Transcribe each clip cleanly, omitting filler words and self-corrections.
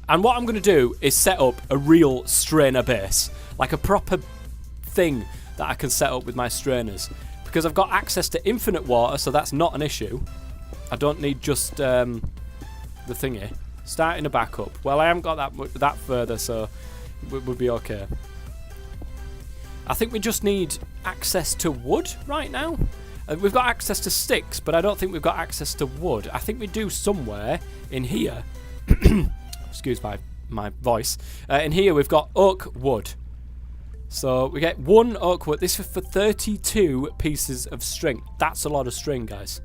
And what I'm going to do is set up a real strainer base. Like a proper thing that I can set up with my strainers. Because I've got access to infinite water, so that's not an issue. I don't need just the thingy. Starting a backup. Well, I haven't got that further, so it would be okay. I think we just need access to wood right now. We've got access to sticks, but I don't think we've got access to wood. I think we do somewhere in here. Excuse my voice. In here we've got oak wood. So we get 1 oak wood. This is for 32 pieces of string. That's a lot of string, guys.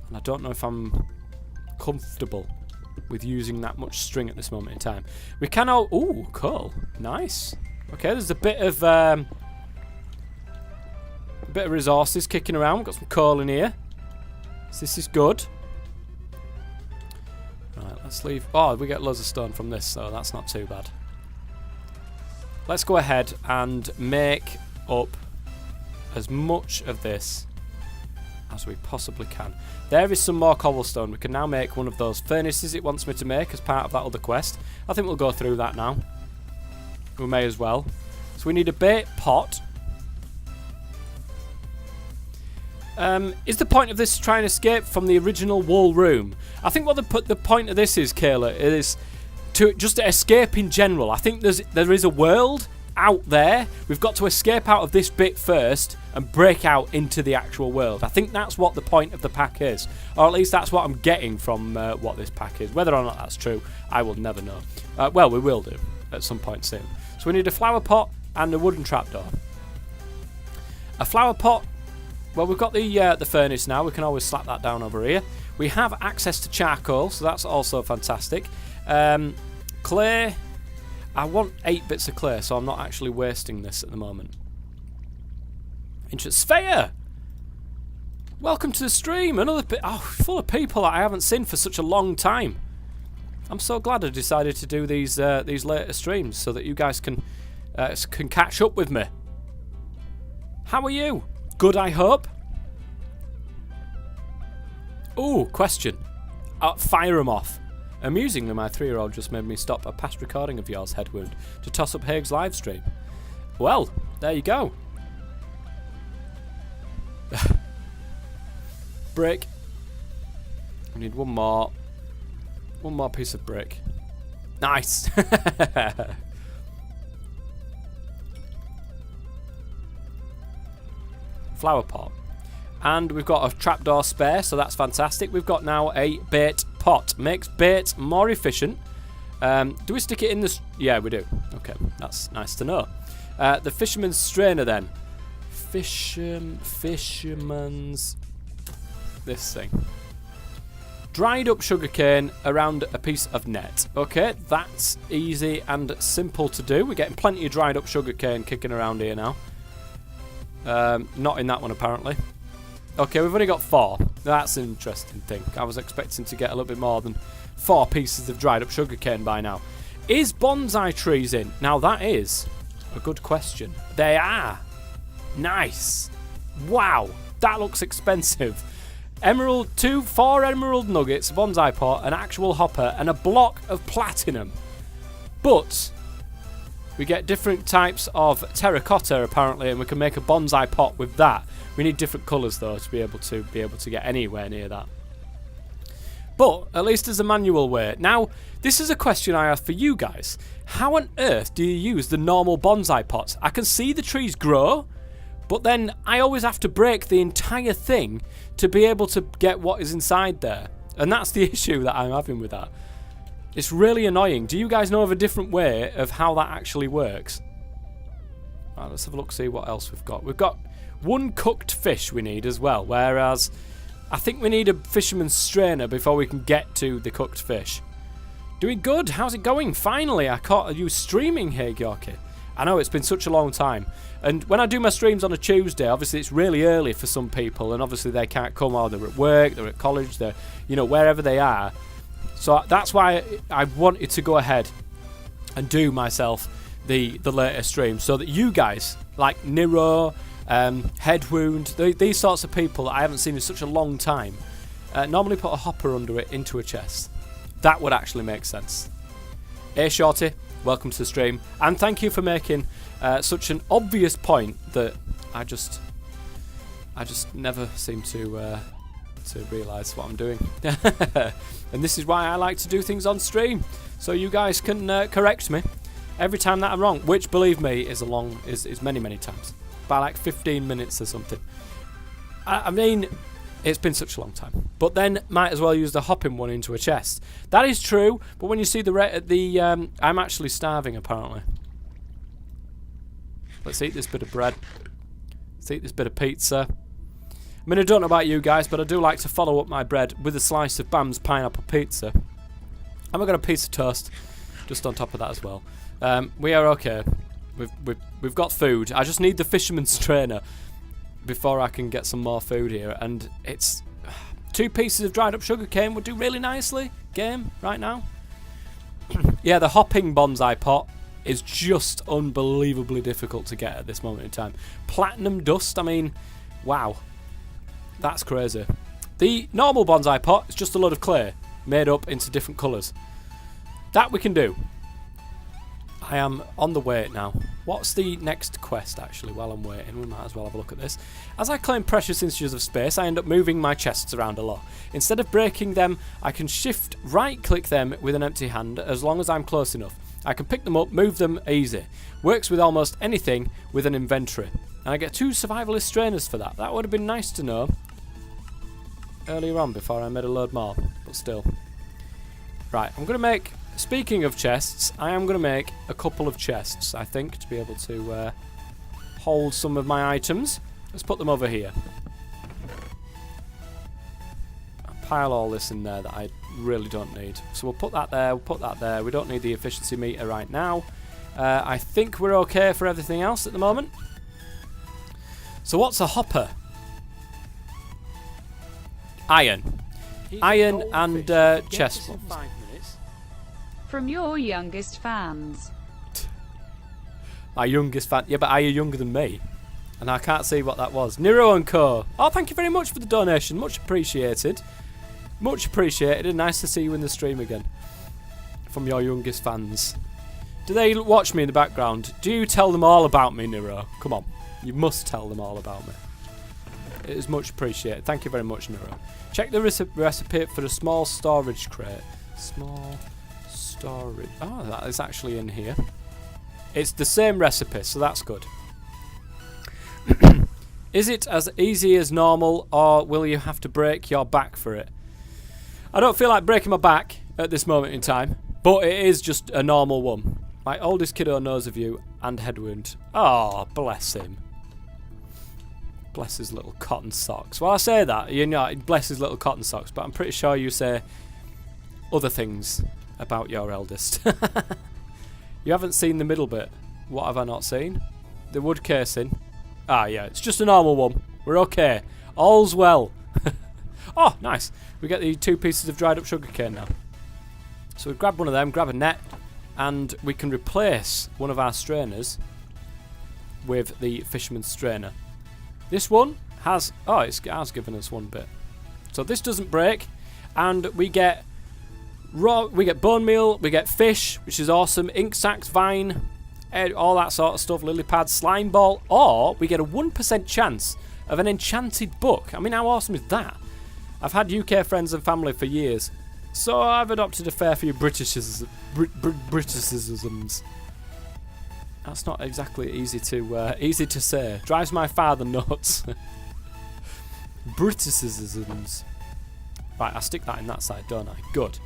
And I don't know if I'm comfortable with using that much string at this moment in time. We can all... Ooh, cool. Nice. Okay, there's a bit of resources kicking around. We've got some coal in here. So this is good. Right, let's leave... Oh, we get loads of stone from this, so that's not too bad. Let's go ahead and make up as much of this as we possibly can. There is some more cobblestone. We can now make one of those furnaces it wants me to make as part of that other quest. I think we'll go through that now. We may as well. So we need a bait pot. Is the point of this to try and escape from the original wool room? I think what the point of this is, Kayla, is to escape in general. I think there is a world out there. We've got to escape out of this bit first and break out into the actual world. I think that's what the point of the pack is. Or at least that's what I'm getting from what this pack is. Whether or not that's true, I will never know. Well, we will do at some point soon. So we need a flower pot and a wooden trapdoor. A flower pot. Well, we've got the furnace now. We can always slap that down over here. We have access to charcoal, so that's also fantastic. Clay. I want 8 bits of clay, so I'm not actually wasting this at the moment. Sphere! Welcome to the stream. Another full of people that I haven't seen for such a long time. I'm so glad I decided to do these later streams so that you guys can catch up with me. How are you? Good, I hope. Ooh, question. Fire 'em off. Amusingly, my 3-year-old just made me stop a past recording of yours, Headwound, to toss up Haig's live stream. Well, there you go. Brick. We need one more piece of brick. Nice. Flower pot. And we've got a trapdoor spare, so that's fantastic. We've got now a bait pot. Makes bait more efficient. Do we stick it in this? Yeah, we do. Okay, that's nice to know. The fisherman's strainer then. Fisherman's... This thing. Dried up sugarcane around a piece of net. Okay, that's easy and simple to do. We're getting plenty of dried up sugarcane kicking around here now. Not in that one apparently. Okay, we've only got 4. That's an interesting thing. I was expecting to get a little bit more than 4 pieces of dried up sugarcane by now. Is bonsai trees in? Now that is a good question. They are. Nice. Wow, that looks expensive. 4 emerald nuggets, bonsai pot, an actual hopper, and a block of platinum. But we get different types of terracotta apparently, and we can make a bonsai pot with that. We need different colours though to be able to get anywhere near that. But at least there's a manual way. Now, this is a question I have for you guys. How on earth do you use the normal bonsai pots? I can see the trees grow, but then I always have to break the entire thing to be able to get what is inside there. And that's the issue that I'm having with that. It's really annoying. Do you guys know of a different way of how that actually works? Right, let's have a look, see what else we've got. We've got 1 cooked fish we need as well, whereas I think we need a fisherman's strainer before we can get to the cooked fish. Doing good. How's it going? Finally, I caught you streaming here, Yorkie. I know it's been such a long time. And when I do my streams on a Tuesday, obviously it's really early for some people, and obviously they can't come, or they're at work, they're at college, they're, wherever they are. So that's why I wanted to go ahead and do myself the later stream, so that you guys, like Nero, Headwound, these sorts of people that I haven't seen in such a long time, normally put a hopper under it into a chest. That would actually make sense. Hey Shorty, welcome to the stream, and thank you for making such an obvious point that I just never seem to realise what I'm doing. And this is why I like to do things on stream, so you guys can correct me every time that I'm wrong, which, believe me, is many times, by like 15 minutes or something. I mean, it's been such a long time. But then might as well use the hopping one into a chest. That is true, but when you see I'm actually starving apparently. Let's eat this bit of bread. Let's eat this bit of pizza. I mean, I don't know about you guys, but I do like to follow up my bread with a slice of Bam's pineapple pizza. And we've got a piece of toast just on top of that as well. We are okay. We've got food. I just need the fisherman's trainer before I can get some more food here. And it's 2 pieces of dried up sugarcane would do really nicely. Game right now. Yeah, the hopping bonsai pot is just unbelievably difficult to get at this moment in time. Platinum dust, I mean, wow. That's crazy. The normal bonsai pot is just a lot of clay made up into different colours. That we can do. I am on the wait now. What's the next quest, actually, while I'm waiting? We might as well have a look at this. As I claim precious inches of space, I end up moving my chests around a lot. Instead of breaking them, I can shift right-click them with an empty hand as long as I'm close enough. I can pick them up, move them easy. Works with almost anything with an inventory. And I get 2 survivalist strainers for that. That would have been nice to know earlier on before I made a load more, but still. Right, I'm going to make... Speaking of chests, I am going to make a couple of chests, I think, to be able to hold some of my items. Let's put them over here. I'll pile all this in there that I really don't need. So we'll put that there, we'll put that there. We don't need the efficiency meter right now. I think we're okay for everything else at the moment. So what's a hopper? Iron. Iron and chest ones. From your youngest fans. My youngest fan. Yeah, but are you younger than me? And I can't see what that was. Nero and Co. Oh, thank you very much for the donation. Much appreciated. Much appreciated. And nice to see you in the stream again. From your youngest fans. Do they watch me in the background? Do you tell them all about me, Nero? Come on. You must tell them all about me. It is much appreciated. Thank you very much, Nero. Check the recipe for a small storage crate. Small... storage. Oh, that is actually in here. It's the same recipe, so that's good. Is it as easy as normal, or will you have to break your back for it? I don't feel like breaking my back at this moment in time, but it is just a normal one. My oldest kiddo knows of you and head wound. Oh, bless him. Bless his little cotton socks. Well, I say that, you know, bless his little cotton socks, but I'm pretty sure you say other things about your eldest. You haven't seen the middle bit. What have I not seen? The wood casing. Ah, yeah, it's just a normal one. We're okay. All's well. Oh, nice. We get the 2 pieces of dried up sugarcane now. So we grab one of them, grab a net, and we can replace one of our strainers with the fisherman's strainer. This one has... Oh, it has given us 1 bit. So this doesn't break, and we get... we get bone meal, we get fish, which is awesome, ink sacs, vine, all that sort of stuff, lily pads, slime ball, or we get a 1% chance of an enchanted book. I mean, how awesome is that? I've had UK friends and family for years, so I've adopted a fair few Britishisms. That's not exactly easy to say. Drives my father nuts. Britishisms. Right, I stick that in that side, don't I? Good.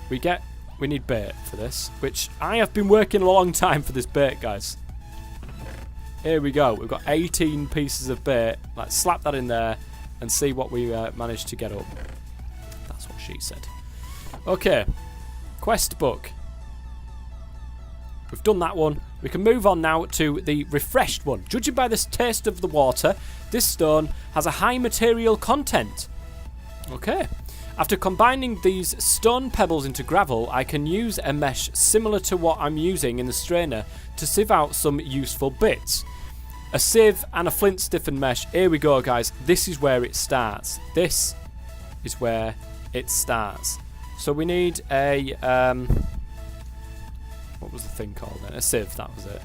We need bait for this, which I have been working a long time for this bait, guys. Here we go. We've got 18 pieces of bait. Let's slap that in there and see what we managed to get up. That's what she said. Okay. Quest book. We've done that one. We can move on now to the refreshed one. Judging by the taste of the water, this stone has a high material content. Okay. After combining these stone pebbles into gravel, I can use a mesh similar to what I'm using in the strainer to sieve out some useful bits. A sieve and a flint stiffened mesh. Here we go, guys. This is where it starts. This is where it starts. So we need a what was the thing called then? A sieve, that was it.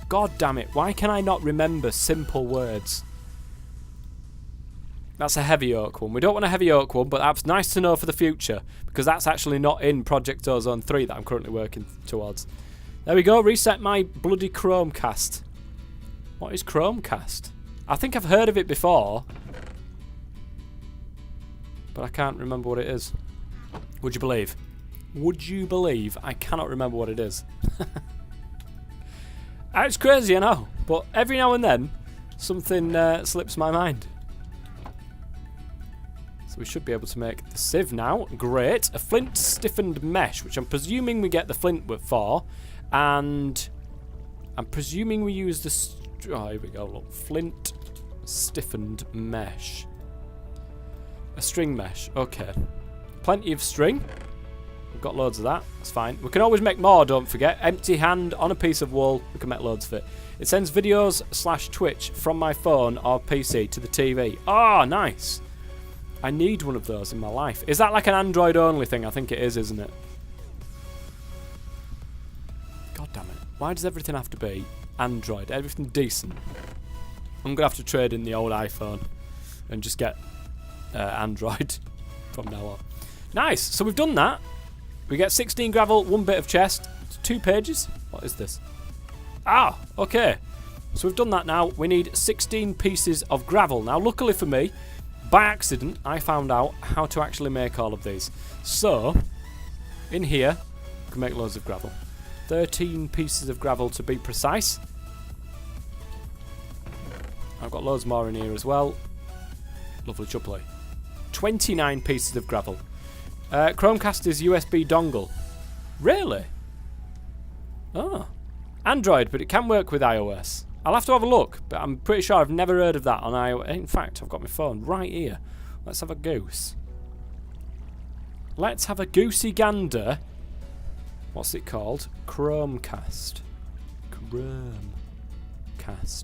God damn it, why can I not remember simple words? That's a heavy oak one. We don't want a heavy oak one, but that's nice to know for the future, because that's actually not in Project Ozone 3 that I'm currently working towards. There we go, reset my bloody Chromecast. What is Chromecast? I think I've heard of it before, but I can't remember what it is. Would you believe? Would you believe I cannot remember what it is? It's crazy, I know, but every now and then something slips my mind. So we should be able to make the sieve now. Great. A flint stiffened mesh, which I'm presuming we get the flint for, and I'm presuming we use the... oh, here we go, look. Flint stiffened mesh. A string mesh, okay. Plenty of string. We've got loads of that, that's fine. We can always make more, don't forget. Empty hand on a piece of wool, we can make loads of it. It sends videos / Twitch from my phone or PC to the TV. Oh, nice. I need one of those in my life. Is that like an Android only thing? I think it is, isn't it? God damn it. Why does everything have to be Android? Everything decent. I'm going to have to trade in the old iPhone and just get Android from now on. Nice. So we've done that. We get 16 gravel, 1 bit of chest, 2 pages. What is this? Ah, okay. So we've done that now. We need 16 pieces of gravel. Now, luckily for me, by accident, I found out how to actually make all of these. So, in here, we can make loads of gravel. 13 pieces of gravel to be precise. I've got loads more in here as well. Lovely chupply. 29 pieces of gravel. Chromecast is USB dongle. Really? Oh. Android, but it can work with iOS. I'll have to have a look, but I'm pretty sure I've never heard of that on iOS. In fact, I've got my phone right here. Let's have a goose. Let's have a goosey gander. What's it called? Chromecast. Chromecast.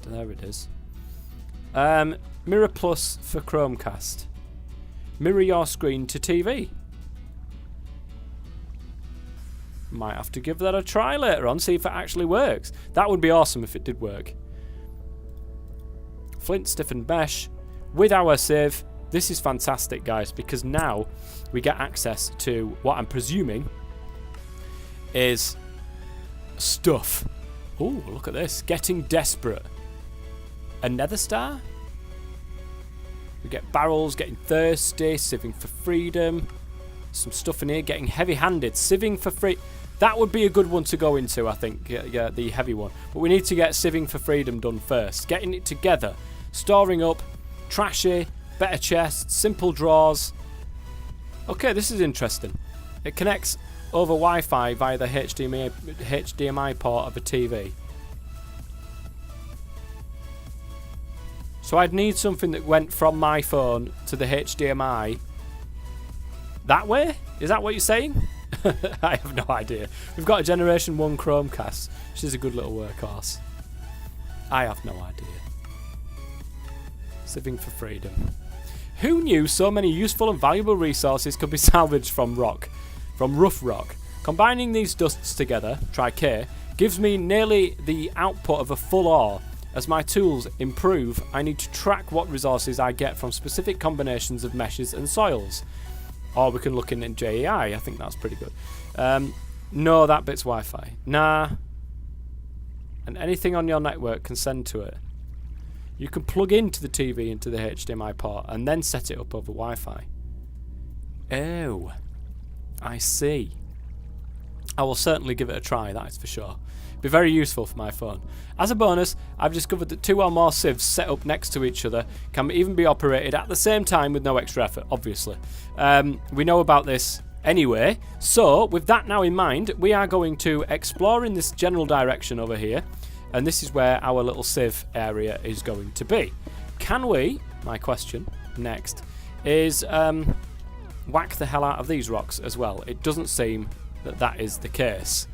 There it is. Mirror Plus for Chromecast. Mirror your screen to TV. Might have to give that a try later on, see if it actually works. That would be awesome if it did work. Flint stiffened mesh with our sieve. This is fantastic, guys, because now we get access to what I'm presuming is stuff. Oh, look at this. Getting desperate. A nether star? We get barrels, getting thirsty, sieving for freedom. Some stuff in here, getting heavy-handed, sieving for free. That would be a good one to go into, I think, yeah, the heavy one. But we need to get sieving for freedom done first. Getting it together. Storing up, trashy, better chests, simple drawers. Okay, this is interesting. It connects over Wi-Fi via the HDMI port of a TV. So I'd need something that went from my phone to the HDMI that way? Is that what you're saying? I have no idea. We've got a Generation 1 Chromecast, which is a good little workhorse. I have no idea. Sieving for freedom. Who knew so many useful and valuable resources could be salvaged from rock? From rough rock. Combining these dusts together, try K, gives me nearly the output of a full ore. As my tools improve, I need to track what resources I get from specific combinations of meshes and soils. Or we can look in JEI, I think that's pretty good. No, that bit's Wi-Fi. Nah. And anything on your network can send to it. You can plug into the TV into the HDMI port and then set it up over Wi-Fi. Oh. I see. I will certainly give it a try, that is for sure. Be very useful for my phone. As a bonus, I've discovered that 2 or more sieves set up next to each other can even be operated at the same time with no extra effort, obviously. We know about this anyway, so with that now in mind, we are going to explore in this general direction over here, and this is where our little sieve area is going to be. Can we, my question next, is whack the hell out of these rocks as well? It doesn't seem that that is the case.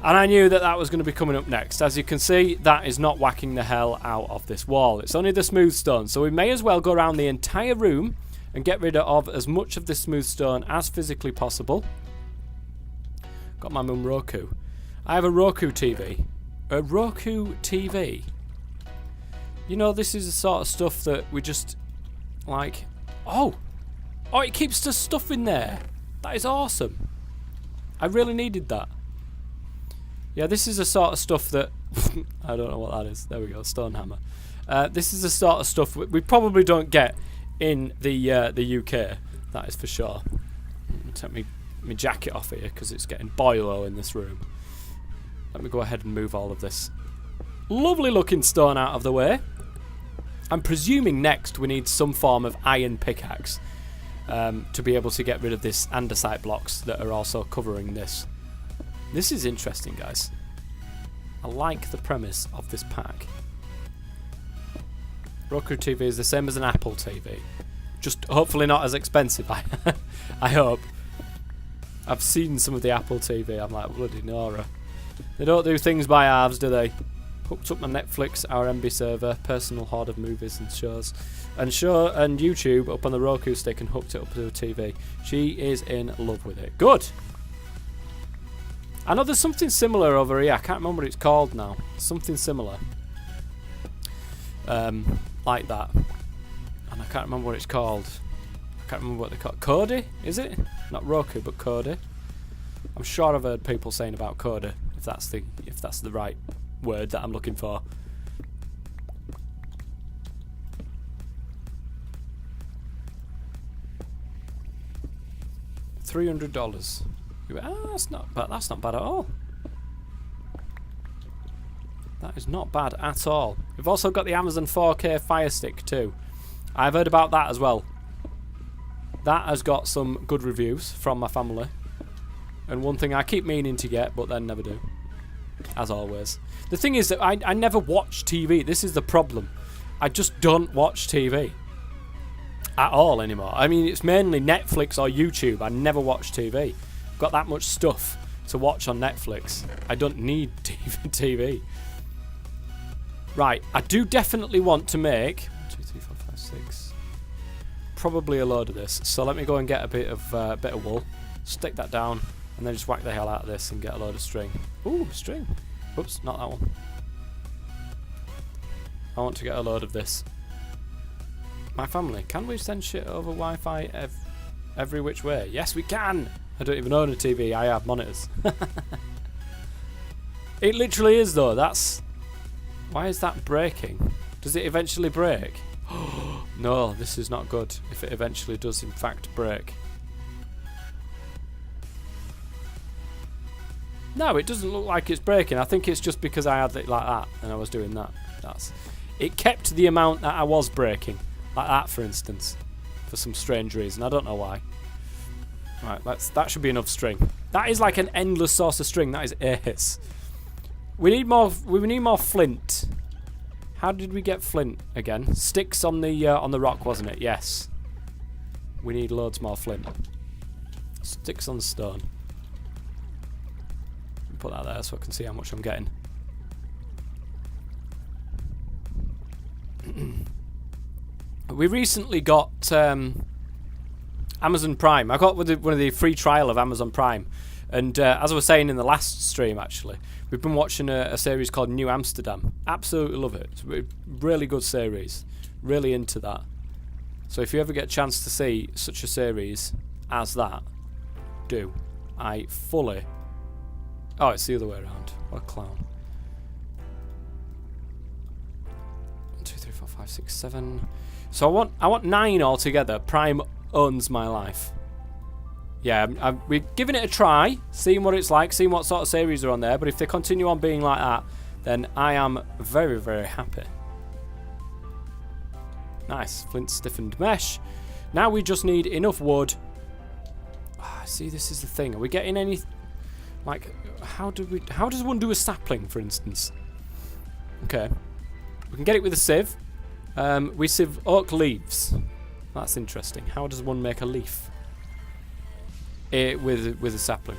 And I knew that that was going to be coming up next. As you can see, that is not whacking the hell out of this wall. It's only the smooth stone, so we may as well go around the entire room and get rid of as much of this smooth stone as physically possible. Got my mum Roku. I have a Roku TV. A Roku TV. You know, this is the sort of stuff that we just like. Oh, it keeps the stuff in there. That is awesome. I really needed that. Yeah, this is the sort of stuff that I don't know what that is. There we go, stone hammer. This is the sort of stuff we probably don't get in the UK. That is for sure. Take my jacket off here because it's getting boilo in this room. Let me go ahead and move all of this lovely looking stone out of the way. I'm presuming next we need some form of iron pickaxe to be able to get rid of this andesite blocks that are also covering this. This is interesting, guys. I like the premise of this pack. Roku TV is the same as an Apple TV. Just hopefully not as expensive, I hope. I've seen some of the Apple TV, I'm like, bloody Nora. They don't do things by halves, do they? Hooked up my Netflix, our MB server, personal hoard of movies and shows, and YouTube up on the Roku stick and hooked it up to a TV. She is in love with it. Good. I know there's something similar over here. I can't remember what it's called now. Something similar, like that, and I can't remember what it's called. I can't remember what they call it. Kodi, is it? Not Roku, but Kodi. I'm sure I've heard people saying about Kodi, if that's the right word that I'm looking for. $300. That's not bad. That's not bad at all. That is not bad at all. We've also got the Amazon 4K Fire Stick too. I've heard about that as well. That has got some good reviews from my family. And one thing I keep meaning to get, but then never do. As always. The thing is that I never watch TV. This is the problem. I just don't watch TV. At all anymore. I mean, it's mainly Netflix or YouTube. I never watch TV. I've got that much stuff to watch on Netflix. I don't need TV. Right, I do definitely want to make 1, 2, 3, 4, 5, 6. Probably a load of this. So let me go and get a bit of wool. Stick that down, and then just whack the hell out of this and get a load of string. Ooh, string. Oops, not that one. I want to get a load of this. My family, can we send shit over Wi-Fi every which way? Yes, we can. I don't even own a TV. I have monitors. It literally is though. Why is that breaking? Does it eventually break? No, this is not good. If it eventually does in fact break. No, it doesn't look like it's breaking. I think it's just because I had it like that and I was doing that. It kept the amount that I was breaking. Like that, for instance. For some strange reason. I don't know why. Right, that should be enough string. That is like an endless source of string. That is ace. We need more flint. How did we get flint again? Sticks on the rock, wasn't it? Yes. We need loads more flint. Sticks on the stone. Put that there so I can see how much I'm getting. We recently got Amazon Prime. I got one of the free trial of Amazon Prime, and as I was saying in the last stream, actually, we've been watching a series called New Amsterdam. Absolutely love it. It's a really good series. Really into that. So if you ever get a chance to see such a series as that, do. I fully. Oh, it's the other way around. What a clown. 1, 2, 3, 4, 5, 6, 7. So I want 9 altogether. Prime owns my life. Yeah, we're giving it a try, seeing what it's like, seeing what sort of series are on there. But if they continue on being like that, then I am very, very happy. Nice, flint stiffened mesh. Now we just need enough wood. See, this is the thing. Are we getting any? Like, how does one do a sapling, for instance? Okay, we can get it with a sieve. We sieve oak leaves. That's interesting. How does one make a leaf? With a sapling.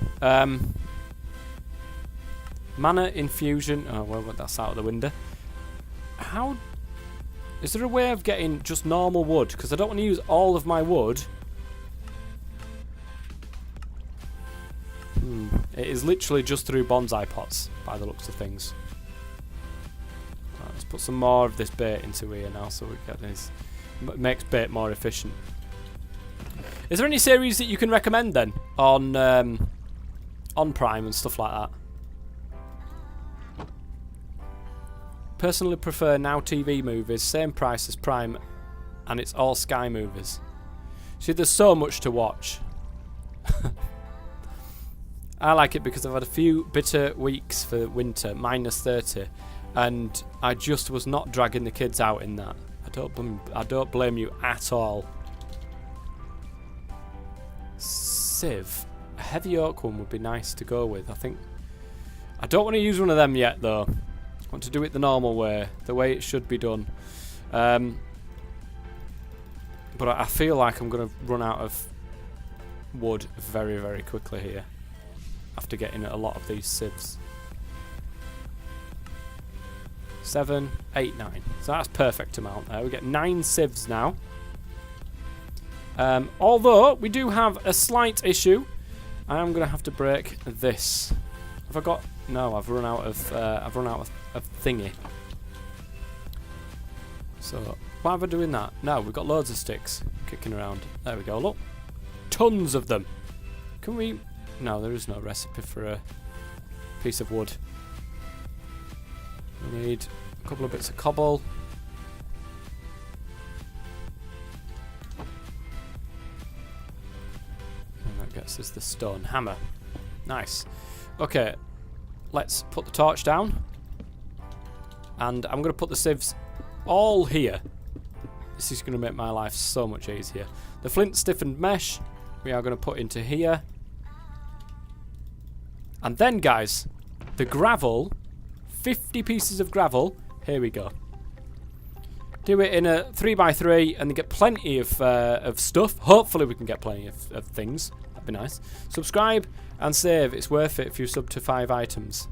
Mana infusion. Oh well, that's out of the window. How Is there a way of getting just normal wood? Because I don't want to use all of my wood. It is literally just through bonsai pots, by the looks of things. Right, let's put some more of this bait into here now, so we get this. Makes bait more efficient. Is there any series that you can recommend then on Prime and stuff like that? Personally prefer Now TV movies, same price as Prime, and it's all Sky movies. See, there's so much to watch. I like it because I've had a few bitter weeks for winter, -30, and I just was not dragging the kids out in that. I don't blame you at all. Sieve. A heavy oak one would be nice to go with, I think. I don't want to use one of them yet, though. I want to do it the normal way, the way it should be done. But I feel like I'm going to run out of wood very, very quickly here after getting a lot of these sieves. 7, 8, 9. So that's perfect amount there. We get 9 sieves now. Although we do have a slight issue. I am going to have to break this. Have I got? No, I've run out of thingy. So why am I doing that? No, we've got loads of sticks kicking around. There we go. Look, tons of them. Can we? No, there is no recipe for a piece of wood. We need a couple of bits of cobble. And that gets us the stone hammer. Nice. Okay, let's put the torch down. And I'm going to put the sieves all here. This is going to make my life so much easier. The flint stiffened mesh we are going to put into here. And then, guys, the gravel, 50 pieces of gravel. Here we go. Do it in a 3x3 and get plenty of stuff. Hopefully we can get plenty of things. That'd be nice. Subscribe and save. It's worth it if you sub to 5 items.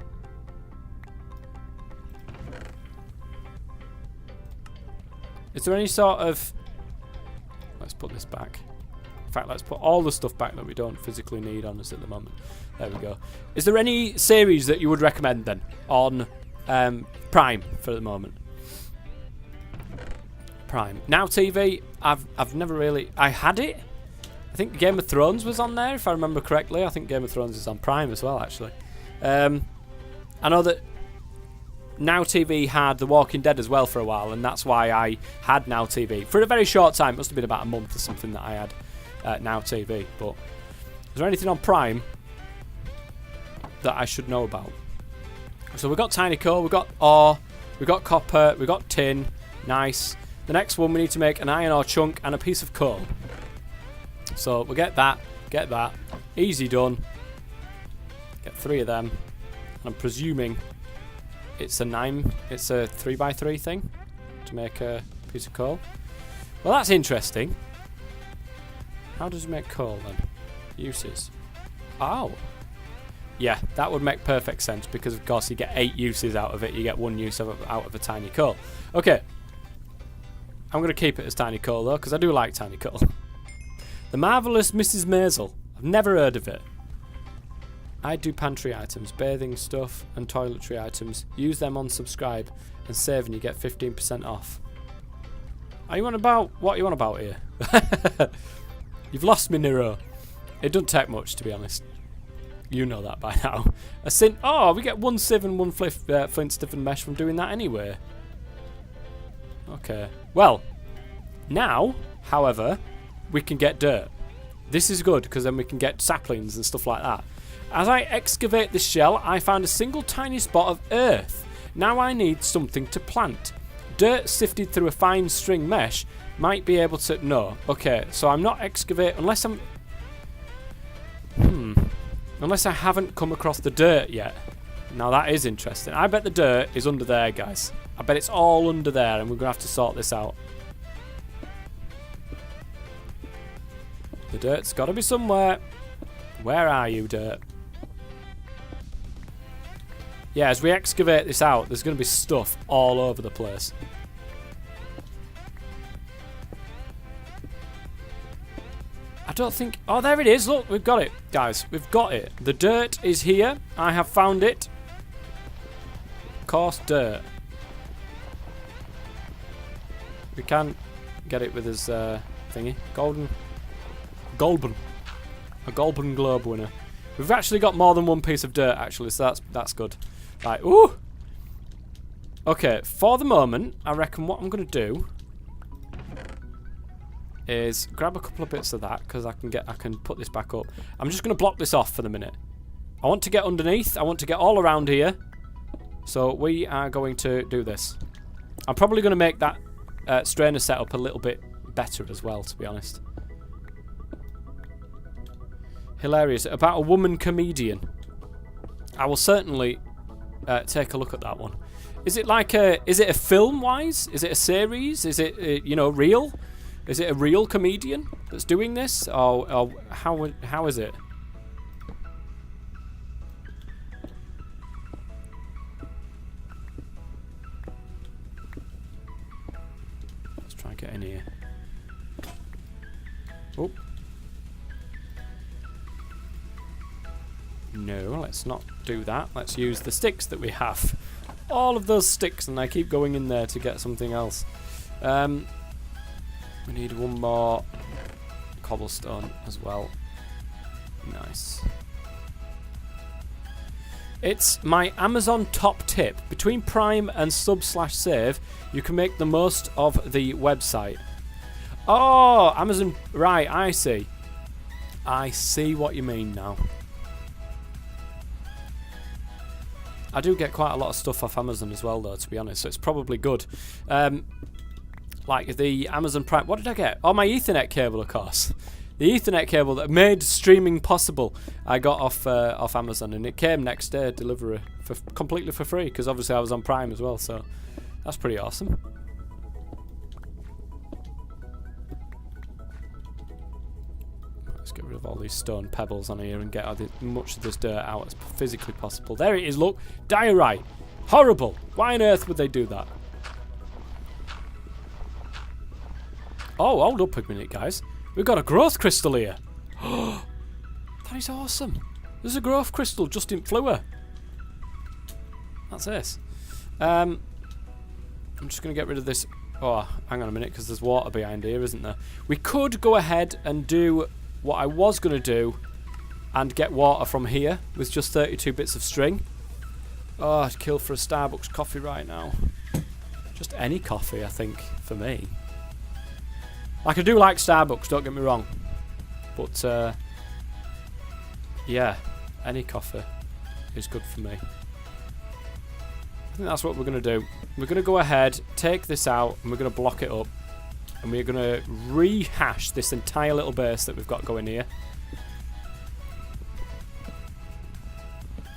Is there any sort of... Let's put this back. In fact, let's put all the stuff back that we don't physically need on us at the moment. There we go. Is there any series that you would recommend then on Prime for the moment? Prime. Now TV, I've never really... I had it. I think Game of Thrones was on there, if I remember correctly. I think Game of Thrones is on Prime as well, actually. I know that Now TV had The Walking Dead as well for a while, and that's why I had Now TV. For a very short time, it must have been about a month or something that I had Now TV. But is there anything on Prime that I should know about? So we've got tiny coal, we've got ore, we've got copper, we've got tin. Nice. The next one, we need to make an iron ore chunk and a piece of coal. So we'll get that. Easy done. Get 3 of them. And I'm presuming it's a 3x3 thing to make a piece of coal. Well, that's interesting. How does it make coal then? Uses. Oh. Yeah, that would make perfect sense because, of course, you get 8 uses out of it. You get 1 use out of a tiny coal. Okay. I'm going to keep it as tiny coal, though, because I do like tiny coal. The Marvellous Mrs. Maisel. I've never heard of it. I do pantry items, bathing stuff, and toiletry items. Use them on subscribe and save and you get 15% off. Are you on about... What are you on about here? You've lost me, Nero. It doesn't take much, to be honest. You know that by now. A sin... Oh, we get 1 sieve and 1 flint stiffened mesh from doing that anyway. Okay. Well, now, however, we can get dirt. This is good, because then we can get saplings and stuff like that. As I excavate this shell, I found a single tiny spot of earth. Now I need something to plant. Dirt sifted through a fine string mesh might be able to... No. Okay, so I'm not excavating... Unless I'm... Unless I haven't come across the dirt yet. Now that is interesting. I bet the dirt is under there, guys. I bet it's all under there, and we're going to have to sort this out. The dirt's got to be somewhere. Where are you, dirt? Yeah, as we excavate this out, there's going to be stuff all over the place. I don't think... Oh, there it is. Look, we've got it, guys. We've got it. The dirt is here. I have found it. Coarse dirt. We can get it with his thingy. Golden. A Golden Globe winner. We've actually got more than one piece of dirt, actually, so that's good. Right, ooh! Okay, for the moment, I reckon what I'm going to do is grab a couple of bits of that, because I can put this back up. I'm just going to block this off for the minute. I want to get underneath. I want to get all around here. So we are going to do this. I'm probably going to make that strainer setup a little bit better as well, to be honest. Hilarious. About a woman comedian. I will certainly take a look at that one. Is it like is it a film-wise? Is it a series? Is it, you know, real? Is it a real comedian that's doing this? Or how is it? Let's try and get in here. Oh. No, let's not do that. Let's use the sticks that we have. All of those sticks, and I keep going in there to get something else. We need one more cobblestone as well. Nice. It's my Amazon top tip. Between Prime and sub/save, you can make the most of the website. Oh, Amazon. Right, I see. I see what you mean now. I do get quite a lot of stuff off Amazon as well, though, to be honest, so it's probably good. Like the Amazon Prime... What did I get? Oh, my Ethernet cable, of course. The Ethernet cable that made streaming possible, I got off Amazon, and it came next day, delivery, completely for free, because obviously I was on Prime as well, so that's pretty awesome. Let's get rid of all these stone pebbles on here and get as much of this dirt out as physically possible. There it is, look. Diorite. Horrible. Why on earth would they do that? Oh, hold up a minute, guys. We've got a growth crystal here. That is awesome. There's a growth crystal just in Fluor. That's this. I'm just going to get rid of this. Oh, hang on a minute, because there's water behind here, isn't there? We could go ahead and do what I was going to do and get water from here with just 32 bits of string. Oh, I'd kill for a Starbucks coffee right now. Just any coffee, I think, for me. Like, I do like Starbucks, don't get me wrong. But, yeah, any coffee is good for me. I think that's what we're going to do. We're going to go ahead, take this out, and we're going to block it up. And we're going to rehash this entire little base that we've got going here.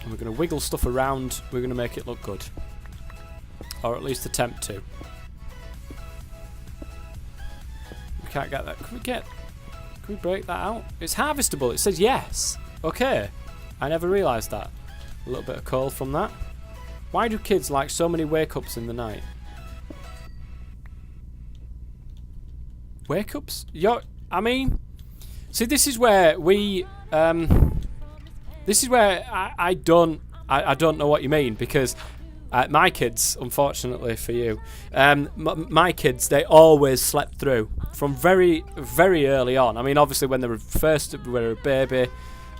And we're going to wiggle stuff around. We're going to make it look good. Or at least attempt to. We can't get that. Can we break that out? It's harvestable. It says yes. Okay. I never realised that. A little bit of coal from that. Why do kids like so many wake-ups in the night? Wake-ups? I mean, see, this is where we, this is where I don't know what you mean, because my kids, unfortunately for you, my kids, they always slept through from very, very early on. I mean, obviously when they were a baby,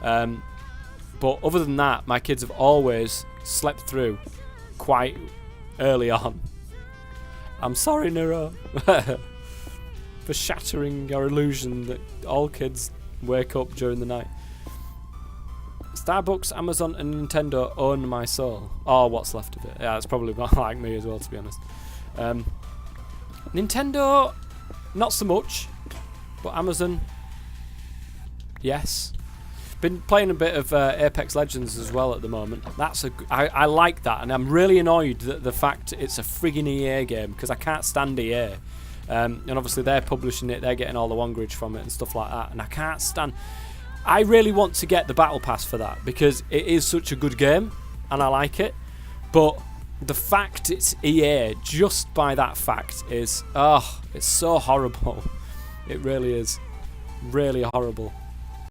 but other than that, my kids have always slept through quite early on. I'm sorry, Nero. For shattering your illusion that all kids wake up during the night. Starbucks, Amazon, and Nintendo own my soul. Oh, what's left of it. Yeah, that's probably not like me as well, to be honest. Nintendo, not so much. But Amazon, yes. Been playing a bit of Apex Legends as well at the moment. I like that, and I'm really annoyed that the fact it's a friggin' EA game, because I can't stand EA. And obviously they're publishing it, they're getting all the wongerage from it and stuff like that, and I can't stand... I really want to get the battle pass for that, because it is such a good game and I like it, but the fact it's EA, just by that fact, is it's so horrible. It really is. Really horrible.